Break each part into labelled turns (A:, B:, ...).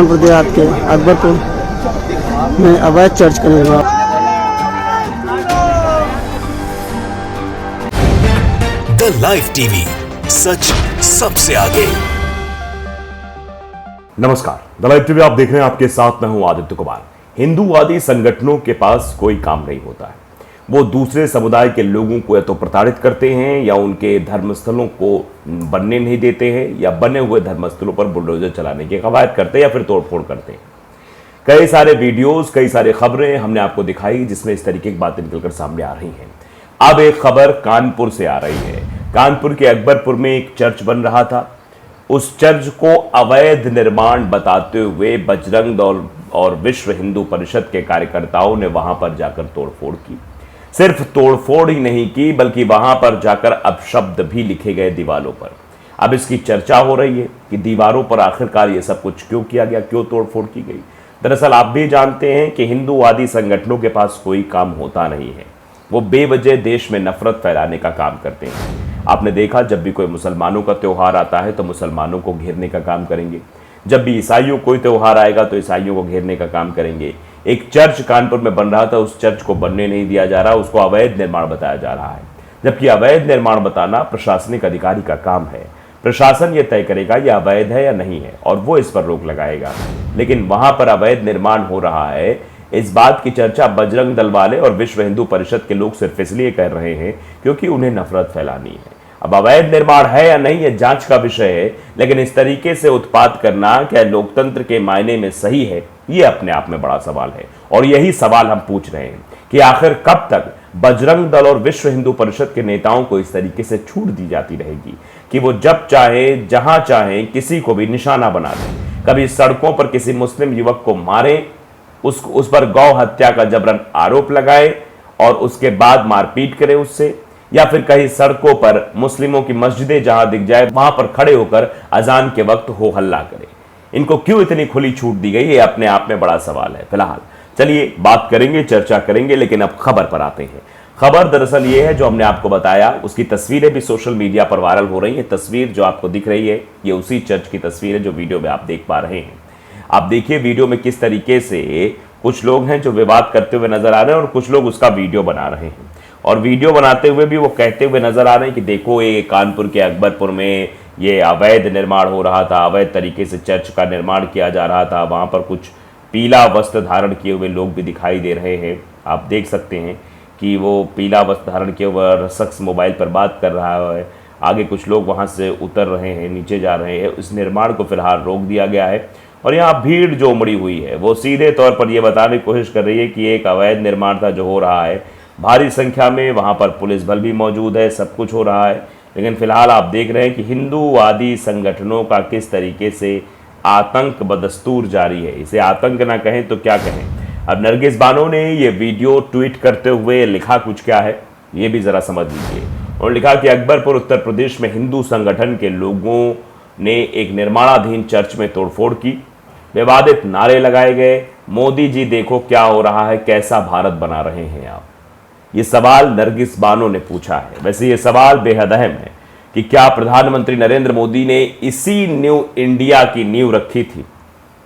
A: कानपुर देहात के अकबरपुर में अवैध चर्च का निर्माण।
B: द लाइव टीवी, सच सबसे आगे।
C: नमस्कार, द लाइव टीवी आप देख रहे हैं, आपके साथ मैं हूं आदित्य कुमार। हिंदूवादी संगठनों के पास कोई काम नहीं होता है। वो दूसरे समुदाय के लोगों को या तो प्रताड़ित करते हैं या उनके धर्मस्थलों को बनने नहीं देते हैं, या बने हुए धर्मस्थलों पर बुलडोजर चलाने की कवायद करते हैं या फिर तोड़फोड़ करते हैं। कई सारे वीडियोस, कई सारी खबरें हमने आपको दिखाई जिसमें इस तरीके की बातें निकलकर सामने आ रही हैं। अब एक खबर कानपुर से आ रही है। कानपुर के अकबरपुर में एक चर्च बन रहा था। उस चर्च को अवैध निर्माण बताते हुए बजरंग दल और विश्व हिंदू परिषद के कार्यकर्ताओं ने वहां पर जाकर तोड़फोड़ की। सिर्फ तोड़फोड़ ही नहीं की, बल्कि वहां पर जाकर अपशब्द भी लिखे गए दीवारों पर। अब इसकी चर्चा हो रही है कि दीवारों पर आखिरकार ये सब कुछ क्यों किया गया, क्यों तोड़फोड़ की गई। दरअसल आप भी जानते हैं कि हिंदूवादी संगठनों के पास कोई काम होता नहीं है। वो बेवजह देश में नफरत फैलाने का काम करते हैं। आपने देखा, जब भी कोई मुसलमानों का त्यौहार आता है तो मुसलमानों को घेरने का काम करेंगे। जब भी ईसाइयों कोई त्यौहार आएगा तो ईसाइयों को घेरने का काम करेंगे। एक चर्च कानपुर में बन रहा था, उस चर्च को बनने नहीं दिया जा रहा, उसको अवैध निर्माण बताया जा रहा है। जबकि अवैध निर्माण बताना प्रशासनिक अधिकारी का काम है। प्रशासन ये तय करेगा ये अवैध है या नहीं है और वो इस पर रोक लगाएगा। लेकिन वहां पर अवैध निर्माण हो रहा है, इस बात की चर्चा बजरंग दल वाले और विश्व हिंदू परिषद के लोग सिर्फ इसलिए कर रहे हैं क्योंकि उन्हें नफरत फैलानी है। अब अवैध निर्माण है या नहीं, ये जांच का विषय है, लेकिन इस तरीके से उत्पात करना क्या लोकतंत्र के मायने में सही है, ये अपने आप में बड़ा सवाल है। और यही सवाल हम पूछ रहे हैं कि आखिर कब तक बजरंग दल और विश्व हिंदू परिषद के नेताओं को इस तरीके से छूट दी जाती रहेगी कि वो जब चाहे, जहां चाहे, किसी को भी निशाना बना दें। कभी सड़कों पर किसी मुस्लिम युवक को मारें, उस पर गौ हत्या का जबरन आरोप लगाए और उसके बाद मारपीट करें उससे, या फिर कहीं सड़कों पर मुस्लिमों की मस्जिदें जहां दिख जाए वहां पर खड़े होकर अजान के वक्त हो हल्ला करें। इनको क्यों इतनी खुली छूट दी गई, ये अपने आप में बड़ा सवाल है। फिलहाल चलिए बात करेंगे, चर्चा करेंगे, लेकिन अब खबर पर आते हैं। खबर दरअसल ये है जो हमने आपको बताया, उसकी तस्वीरें भी सोशल मीडिया पर वायरल हो रही है। तस्वीर जो आपको दिख रही है ये उसी चर्च की तस्वीर है जो वीडियो में आप देख पा रहे हैं। आप देखिए वीडियो में किस तरीके से कुछ लोग हैं जो विवाद करते हुए नजर आ रहे हैं और कुछ लोग उसका वीडियो बना रहे हैं। और वीडियो बनाते हुए भी वो कहते हुए नजर आ रहे हैं कि देखो ये कानपुर के अकबरपुर में ये अवैध निर्माण हो रहा था, अवैध तरीके से चर्च का निर्माण किया जा रहा था। वहाँ पर कुछ पीला वस्त्र धारण किए हुए लोग भी दिखाई दे रहे हैं। आप देख सकते हैं कि वो पीला वस्त्र धारण किए हुए शख्स मोबाइल पर बात कर रहा है। आगे कुछ लोग वहाँ से उतर रहे हैं, नीचे जा रहे हैं। इस निर्माण को फिलहाल रोक दिया गया है और यहाँ भीड़ जो उमड़ी हुई है वो सीधे तौर पर यह बताने की कोशिश कर रही है कि एक अवैध निर्माण था जो हो रहा है। भारी संख्या में वहाँ पर पुलिस बल भी मौजूद है, सब कुछ हो रहा है। लेकिन फिलहाल आप देख रहे हैं कि हिंदूवादी संगठनों का किस तरीके से आतंक बदस्तूर जारी है। इसे आतंक ना कहें तो क्या कहें। अब नरगिस बानो ने ये वीडियो ट्वीट करते हुए लिखा कुछ क्या है ये भी ज़रा समझ लीजिए। और लिखा कि अकबरपुर उत्तर प्रदेश में हिंदू संगठन के लोगों ने एक निर्माणाधीन चर्च में तोड़फोड़ की। विवादित नारे लगाए गए, मोदी जी देखो क्या हो रहा है, कैसा भारत बना रहे हैं आप। ये सवाल नरगिस बानो ने पूछा है। वैसे ये सवाल बेहद अहम है कि क्या प्रधानमंत्री नरेंद्र मोदी ने इसी न्यू इंडिया की नींव रखी थी?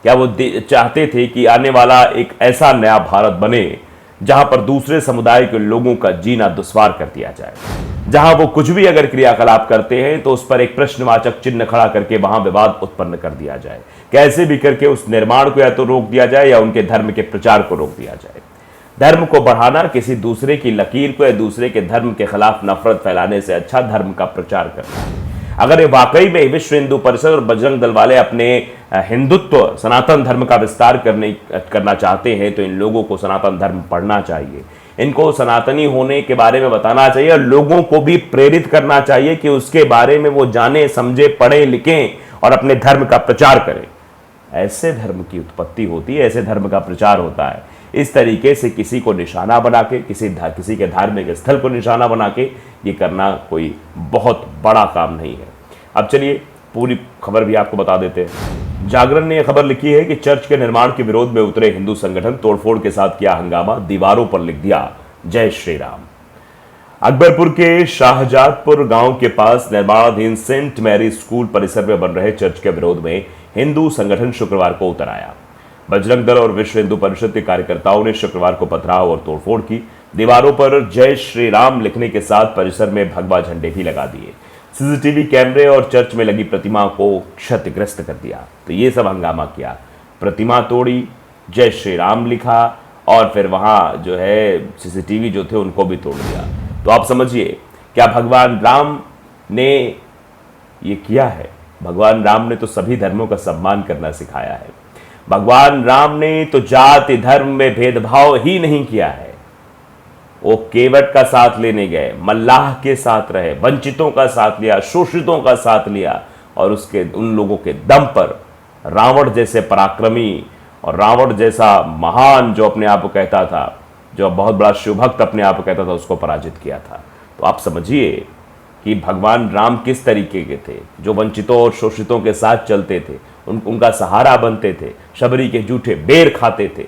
C: क्या वो चाहते थे कि आने वाला एक ऐसा नया भारत बने जहां पर दूसरे समुदाय के लोगों का जीना दुश्वार कर दिया जाए, जहां वो कुछ भी अगर क्रियाकलाप करते हैं तो उस पर एक प्रश्नवाचक चिन्ह खड़ा करके वहां विवाद उत्पन्न कर दिया जाए, कैसे भी करके उस निर्माण को या तो रोक दिया जाए या उनके धर्म के प्रचार को रोक दिया जाए। धर्म को बढ़ाना किसी दूसरे की लकीर को या दूसरे के धर्म के खिलाफ नफरत फैलाने से अच्छा धर्म का प्रचार करना है। अगर ये वाकई में विश्व हिंदू परिषद और बजरंग दल वाले अपने हिंदुत्व, सनातन धर्म का विस्तार करना चाहते हैं तो इन लोगों को सनातन धर्म पढ़ना चाहिए, इनको सनातनी होने के बारे में बताना चाहिए और लोगों को भी प्रेरित करना चाहिए कि उसके बारे में वो जाने, समझे, पढ़ें, लिखें और अपने धर्म का प्रचार करें। ऐसे धर्म की उत्पत्ति होती है, ऐसे धर्म का प्रचार होता है। इस तरीके से किसी को निशाना बना के, किसी के धार्मिक स्थल को निशाना बना के ये करना कोई बहुत बड़ा काम नहीं है। अब चलिए पूरी खबर भी आपको बता देते हैं। जागरण ने यह खबर लिखी है कि चर्च के निर्माण के विरोध में उतरे हिंदू संगठन तोड़फोड़ के साथ किया हंगामा, दीवारों पर लिख दिया जय श्री राम। अकबरपुर के शाहजादपुर गांव के पास निर्माणाधीन सेंट मैरी स्कूल परिसर में बन रहे चर्च के विरोध में हिंदू संगठन शुक्रवार को उतर आया। बजरंग दल और विश्व हिंदू परिषद के कार्यकर्ताओं ने शुक्रवार को पथराव और तोड़फोड़ की। दीवारों पर जय श्री राम लिखने के साथ परिसर में भगवा झंडे भी लगा दिए। सीसीटीवी कैमरे और चर्च में लगी प्रतिमा को क्षतिग्रस्त कर दिया। तो ये सब हंगामा किया, प्रतिमा तोड़ी, जय श्री राम लिखा और फिर वहां जो है सीसीटीवी जो थे उनको भी तोड़ दिया। तो आप समझिए, क्या भगवान राम ने ये किया है? भगवान राम ने तो सभी धर्मों का सम्मान करना सिखाया है। भगवान राम ने तो जाति धर्म में भेदभाव ही नहीं किया है। वो केवट का साथ लेने गए, मल्लाह के साथ रहे, वंचितों का साथ लिया, शोषितों का साथ लिया और उसके उन लोगों के दम पर रावण जैसे पराक्रमी और रावण जैसा महान जो अपने आप को कहता था, जो बहुत बड़ा शिवभक्त अपने आप को कहता था, उसको पराजित किया था। तो आप समझिए कि भगवान राम किस तरीके के थे, जो वंचितों और शोषितों के साथ चलते थे, उनका सहारा बनते थे, शबरी के जूठे बेर खाते थे।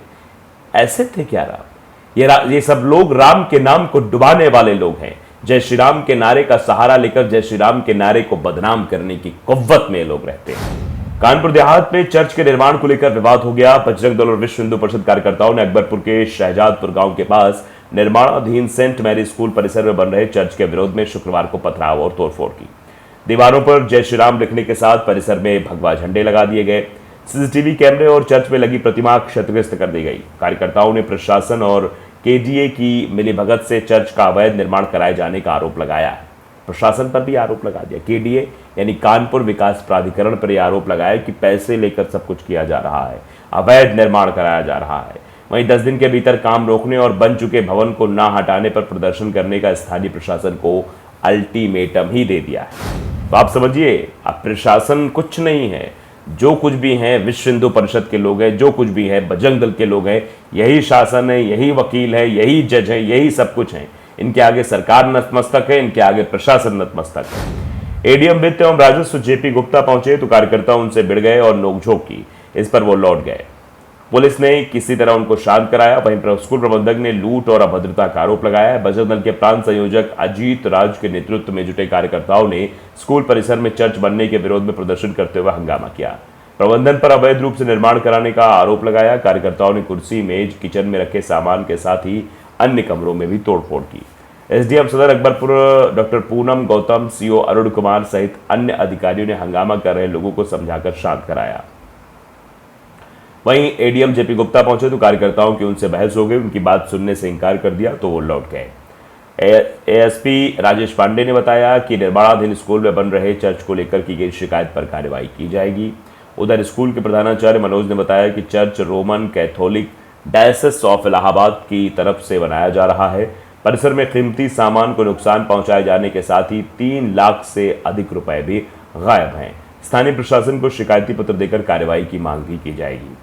C: ऐसे थे क्या राम? ये सब लोग राम के नाम को डुबाने वाले लोग हैं। जय श्री राम के नारे का सहारा लेकर जय श्री राम के नारे को बदनाम करने की कुव्वत में लोग रहते हैं। कानपुर देहात में चर्च के निर्माण को लेकर विवाद हो गया। बजरंग दल और विश्व हिंदू परिषद कार्यकर्ताओं ने अकबरपुर के शहजादपुर गांव के पास निर्माणाधीन सेंट मैरी स्कूल परिसर में बन रहे चर्च के विरोध में शुक्रवार को पथराव और तोड़फोड़ की। दीवारों पर जय श्री राम लिखने के साथ परिसर में भगवा झंडे लगा दिए गए। सीसीटीवी कैमरे और चर्च में लगी प्रतिमा क्षतिग्रस्त कर दी गई। कार्यकर्ताओं ने प्रशासन और केडीए की मिलीभगत से चर्च का अवैध निर्माण कराए जाने का आरोप लगाया है। प्रशासन पर भी आरोप लगा दिया। केडीए यानी कानपुर विकास प्राधिकरण पर यह आरोप लगाया कि पैसे लेकर सब कुछ किया जा रहा है, अवैध निर्माण कराया जा रहा है। वहीं 10 दिन के भीतर काम रोकने और बन चुके भवन को ना हटाने पर प्रदर्शन करने का स्थानीय प्रशासन को अल्टीमेटम ही दे दिया है। तो आप समझिए, अब प्रशासन कुछ नहीं है, जो कुछ भी है विश्व हिंदू परिषद के लोग हैं, जो कुछ भी है बजरंग दल के लोग हैं, यही शासन है, यही वकील है, यही जज है, यही सब कुछ है। इनके आगे सरकार नतमस्तक है, इनके आगे प्रशासन नतमस्तक है। एडीएम वित्त एवं राजस्व जेपी गुप्ता पहुंचे तो कार्यकर्ता उनसे भिड़ गए और नोकझोंक की। इस पर वो लौट गए। पुलिस ने किसी तरह उनको शांत कराया। वहीं स्कूल प्रबंधक ने लूट और अभद्रता का आरोप लगाया है। बजरंग दल के प्रांत संयोजक अजीत राज के नेतृत्व में जुटे कार्यकर्ताओं ने स्कूल परिसर में चर्च बनने के विरोध में प्रदर्शन करते हुए हंगामा किया। प्रबंधन पर अवैध रूप से निर्माण कराने का आरोप लगाया। कार्यकर्ताओं ने कुर्सी, मेज, किचन में रखे सामान के साथ ही अन्य कमरों में भी तोड़फोड़ की। एसडीएम सदर अकबरपुर डॉक्टर पूनम गौतम, सीओ अरुण कुमार सहित अन्य अधिकारियों ने हंगामा कर रहे लोगों को समझाकर शांत कराया। वहीं एडीएम जेपी गुप्ता पहुंचे तो कार्यकर्ताओं की उनसे बहस हो गई। उनकी बात सुनने से इंकार कर दिया तो वो लौट गए। एएसपी राजेश पांडे ने बताया कि निर्माणाधीन स्कूल में बन रहे चर्च को लेकर की गई शिकायत पर कार्रवाई की जाएगी। उधर स्कूल के प्रधानाचार्य मनोज ने बताया कि church Roman Catholic diocese of Allahabad की तरफ से बनाया जा रहा है। परिसर में कीमती सामान को नुकसान पहुंचाए जाने के साथ ही 3 लाख से अधिक रुपए भी गायब हैं। स्थानीय प्रशासन को शिकायती पत्र देकर कार्रवाई की मांग भी की जाएगी।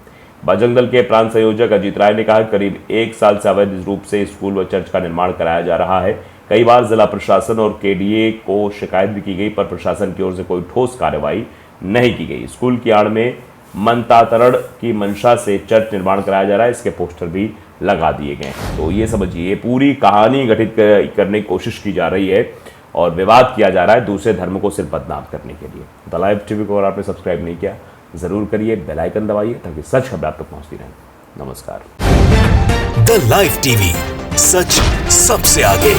C: बजरंग दल के प्रांत संयोजक अजीत राय ने कहा, करीब 1 साल से अवैध रूप से स्कूल व चर्च का निर्माण कराया जा रहा है। कई बार जिला प्रशासन और केडीए को शिकायत भी की गई, पर प्रशासन की ओर से कोई ठोस कार्रवाई नहीं की गई। स्कूल की आड़ में मंतातरण की मंशा से चर्च निर्माण कराया जा रहा है, इसके पोस्टर भी लगा दिए गए हैं। तो ये समझिए, पूरी कहानी गठित करने की कोशिश की जा रही है और विवाद किया जा रहा है दूसरे धर्म को सिर्फ बदनाम करने के लिए। द लाइव टीवी को अगर आपने सब्सक्राइब नहीं किया जरूर करिए, बेल आइकन दबाइए ताकि सच खबर आप तक पहुंचती रहे। नमस्कार।
B: द लाइव टीवी, सच सबसे आगे।